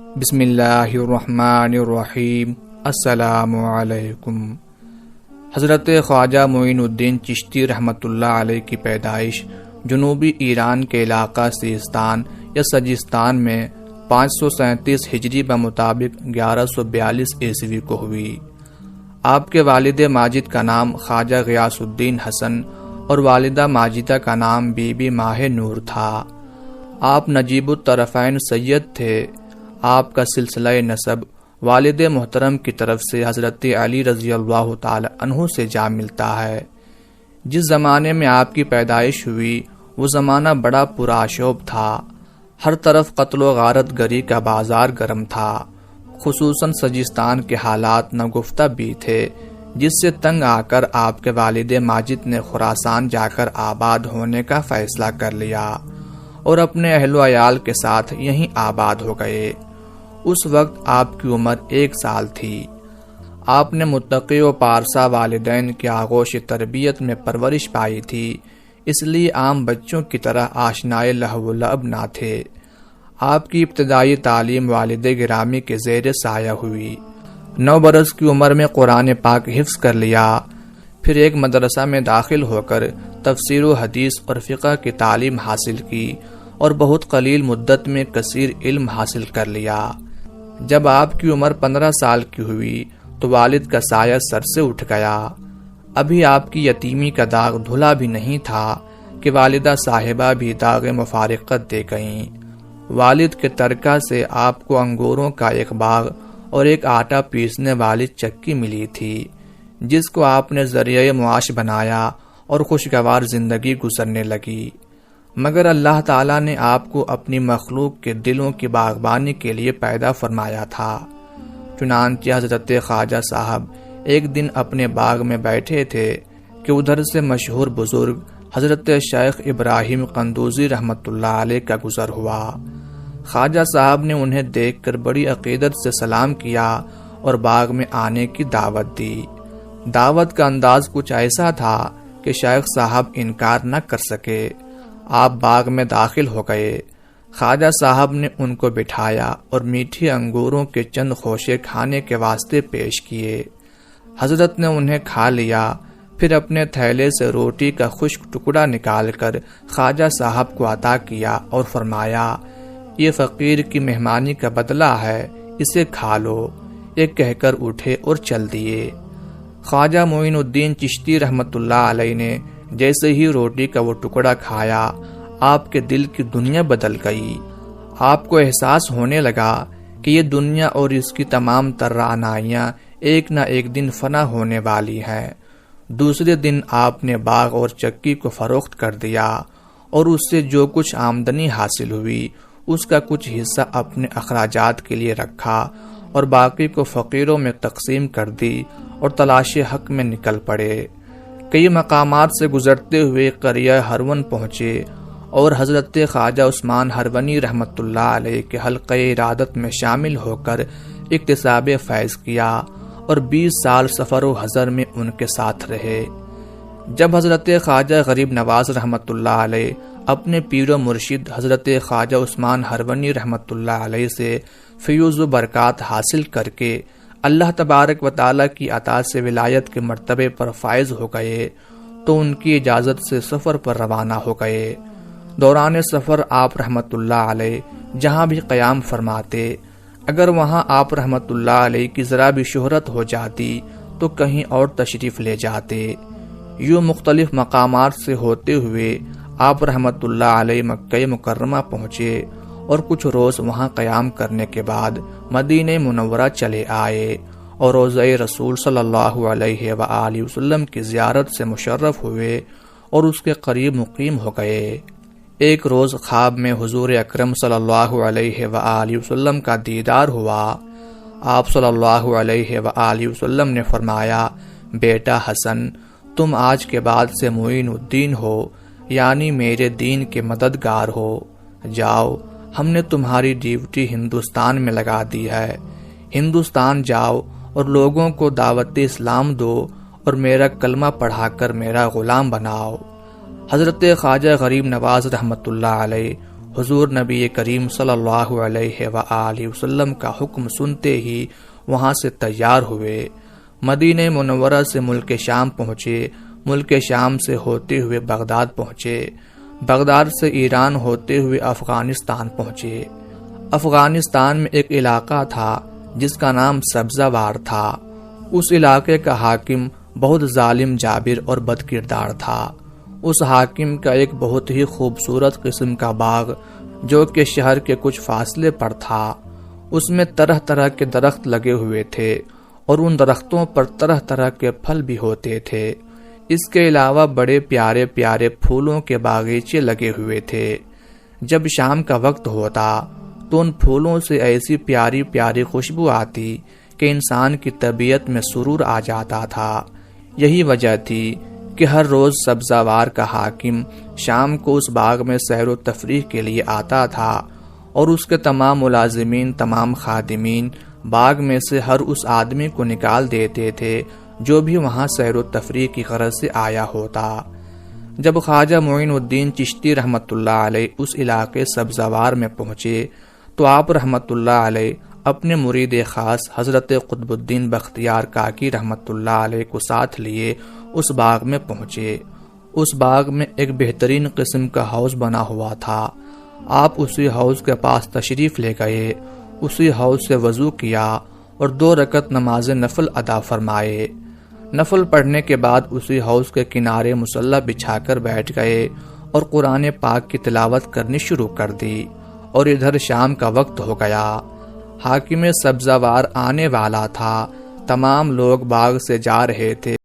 بسم اللہ الرحمن الرحیم۔ السلام علیکم۔ حضرت خواجہ معین الدین چشتی رحمۃ اللہ علیہ کی پیدائش جنوبی ایران کے علاقہ سیستان یا سجستان میں 537 ہجری بمطابق 1142 عیسوی کو ہوئی۔ آپ کے والد ماجد کا نام خواجہ غیاث الدین حسن اور والدہ ماجدہ کا نام بی بی ماہ نور تھا۔ آپ نجیب الطرفین سید تھے۔ آپ کا سلسلہ نسب والد محترم کی طرف سے حضرت علی رضی اللہ تعالی عنہ سے جا ملتا ہے۔ جس زمانے میں آپ کی پیدائش ہوئی وہ زمانہ بڑا پرآشوب تھا۔ ہر طرف قتل و غارت گری کا بازار گرم تھا، خصوصاً سجستان کے حالات نگفتہ بھی تھے، جس سے تنگ آ کر آپ کے والد ماجد نے خراسان جا کر آباد ہونے کا فیصلہ کر لیا اور اپنے اہل و عیال کے ساتھ یہیں آباد ہو گئے۔ اس وقت آپ کی عمر 1 سال تھی۔ آپ نے متقی و پارسا والدین کی آغوش تربیت میں پرورش پائی تھی، اس لیے عام بچوں کی طرح آشنائے لہو و لعب نہ تھے۔ آپ کی ابتدائی تعلیم والد گرامی کے زیر سایہ ہوئی۔ 9 برس کی عمر میں قرآن پاک حفظ کر لیا، پھر ایک مدرسہ میں داخل ہو کر تفسیر و حدیث اور فقہ کی تعلیم حاصل کی اور بہت قلیل مدت میں کثیر علم حاصل کر لیا۔ جب آپ کی عمر 15 سال کی ہوئی تو والد کا سایہ سر سے اٹھ گیا۔ ابھی آپ کی یتیمی کا داغ دھلا بھی نہیں تھا کہ والدہ صاحبہ بھی داغ مفارقت دے گئیں۔ والد کے ترکہ سے آپ کو انگوروں کا ایک باغ اور ایک آٹا پیسنے والی چکی ملی تھی، جس کو آپ نے ذریعہ معاش بنایا اور خوشگوار زندگی گزرنے لگی۔ مگر اللہ تعالیٰ نے آپ کو اپنی مخلوق کے دلوں کی باغبانی کے لیے پیدا فرمایا تھا۔ چنانچہ حضرت خواجہ صاحب ایک دن اپنے باغ میں بیٹھے تھے کہ ادھر سے مشہور بزرگ حضرت شیخ ابراہیم قندوزی رحمۃ اللہ علیہ کا گزر ہوا۔ خواجہ صاحب نے انہیں دیکھ کر بڑی عقیدت سے سلام کیا اور باغ میں آنے کی دعوت دی۔ دعوت کا انداز کچھ ایسا تھا کہ شیخ صاحب انکار نہ کر سکے۔ آپ باغ میں داخل ہو گئے۔ خواجہ صاحب نے ان کو بٹھایا اور میٹھی انگوروں کے چند خوشے کھانے کے واسطے پیش کیے۔ حضرت نے انہیں کھا لیا، پھر اپنے تھیلے سے روٹی کا خشک ٹکڑا نکال کر خواجہ صاحب کو عطا کیا اور فرمایا، یہ فقیر کی مہمانی کا بدلہ ہے، اسے کھا لو۔ یہ کہہ کر اٹھے اور چل دیے۔ خواجہ معین الدین چشتی رحمۃ اللہ علیہ نے جیسے ہی روٹی کا وہ ٹکڑا کھایا، آپ کے دل کی دنیا بدل گئی۔ آپ کو احساس ہونے لگا کہ یہ دنیا اور اس کی تمام تر رعنائیاں ایک نہ ایک دن فنا ہونے والی ہیں۔ دوسرے دن آپ نے باغ اور چکی کو فروخت کر دیا اور اس سے جو کچھ آمدنی حاصل ہوئی اس کا کچھ حصہ اپنے اخراجات کے لیے رکھا اور باقی کو فقیروں میں تقسیم کر دی اور تلاش حق میں نکل پڑے۔ کئی مقامات سے گزرتے ہوئے قریہ ہرون پہنچے اور حضرت خواجہ عثمان ہرونی رحمۃ اللہ علیہ کے حلقہ ارادت میں شامل ہو کر اکتساب فیض کیا اور 20 سال سفر و حضر میں ان کے ساتھ رہے۔ جب حضرت خواجہ غریب نواز رحمۃ اللہ علیہ اپنے پیر و مرشد حضرت خواجہ عثمان ہرونی رحمۃ اللہ علیہ سے فیوز و برکات حاصل کر کے اللہ تبارک و تعالیٰ کی عطا سے ولایت کے مرتبے پر فائز ہو گئے تو ان کی اجازت سے سفر پر روانہ ہو گئے۔ دوران سفر آپ رحمۃ اللہ علیہ جہاں بھی قیام فرماتے، اگر وہاں آپ رحمۃ اللہ علیہ کی ذرا بھی شہرت ہو جاتی تو کہیں اور تشریف لے جاتے۔ یوں مختلف مقامات سے ہوتے ہوئے آپ رحمۃ اللہ علیہ مکہ مکرمہ پہنچے اور کچھ روز وہاں قیام کرنے کے بعد مدینہ منورہ چلے آئے اور روضہ رسول صلی اللہ علیہ وآلہ وسلم کی زیارت سے مشرف ہوئے اور اس کے قریب مقیم ہو گئے۔ ایک روز خواب میں حضور اکرم صلی اللہ علیہ وآلہ وسلم کا دیدار ہوا۔ آپ صلی اللہ علیہ وآلہ وسلم نے فرمایا، بیٹا حسن، تم آج کے بعد سے معین الدین ہو، یعنی میرے دین کے مددگار ہو۔ جاؤ، ہم نے تمہاری ڈیوٹی ہندوستان میں لگا دی ہے۔ ہندوستان جاؤ اور لوگوں کو دعوت اسلام دو اور میرا کلمہ پڑھا کر میرا غلام بناؤ۔ حضرت خواجہ غریب نواز رحمۃ اللہ علیہ حضور نبی کریم صلی اللہ علیہ وآلہ وسلم کا حکم سنتے ہی وہاں سے تیار ہوئے، مدینہ منورہ سے ملک شام پہنچے، ملک شام سے ہوتے ہوئے بغداد پہنچے، بغداد سے ایران ہوتے ہوئے افغانستان پہنچے۔ افغانستان میں ایک علاقہ تھا جس کا نام سبزہ وار تھا۔ اس علاقے کا حاکم بہت ظالم جابر اور بد کردار تھا۔ اس حاکم کا ایک بہت ہی خوبصورت قسم کا باغ جو کہ شہر کے کچھ فاصلے پر تھا، اس میں طرح طرح کے درخت لگے ہوئے تھے اور ان درختوں پر طرح طرح کے پھل بھی ہوتے تھے۔ اس کے علاوہ بڑے پیارے پیارے پھولوں کے باغیچے لگے ہوئے تھے۔ جب شام کا وقت ہوتا تو ان پھولوں سے ایسی پیاری پیاری خوشبو آتی کہ انسان کی طبیعت میں سرور آ جاتا تھا۔ یہی وجہ تھی کہ ہر روز سبزہ وار کا حاکم شام کو اس باغ میں سیر و تفریح کے لیے آتا تھا اور اس کے تمام ملازمین، تمام خادمین باغ میں سے ہر اس آدمی کو نکال دیتے تھے جو بھی وہاں سیر و تفریح کی غرض سے آیا ہوتا۔ جب خواجہ معین الدین چشتی رحمت اللہ علیہ اس علاقے سبزہ وار میں پہنچے تو آپ رحمت اللہ علیہ اپنے مرید خاص حضرت قطب الدین بختیار کاکی رحمت اللہ علیہ کو ساتھ لیے اس باغ میں پہنچے۔ اس باغ میں ایک بہترین قسم کا حوض بنا ہوا تھا۔ آپ اسی حوض کے پاس تشریف لے گئے، اسی حوض سے وضو کیا اور 2 رکعت نماز نفل ادا فرمائے۔ نفل پڑھنے کے بعد اسی حوض کے کنارے مصلی بچھا کر بیٹھ گئے اور قرآن پاک کی تلاوت کرنی شروع کر دی، اور ادھر شام کا وقت ہو گیا۔ حاکم سبزہ وار آنے والا تھا، تمام لوگ باغ سے جا رہے تھے۔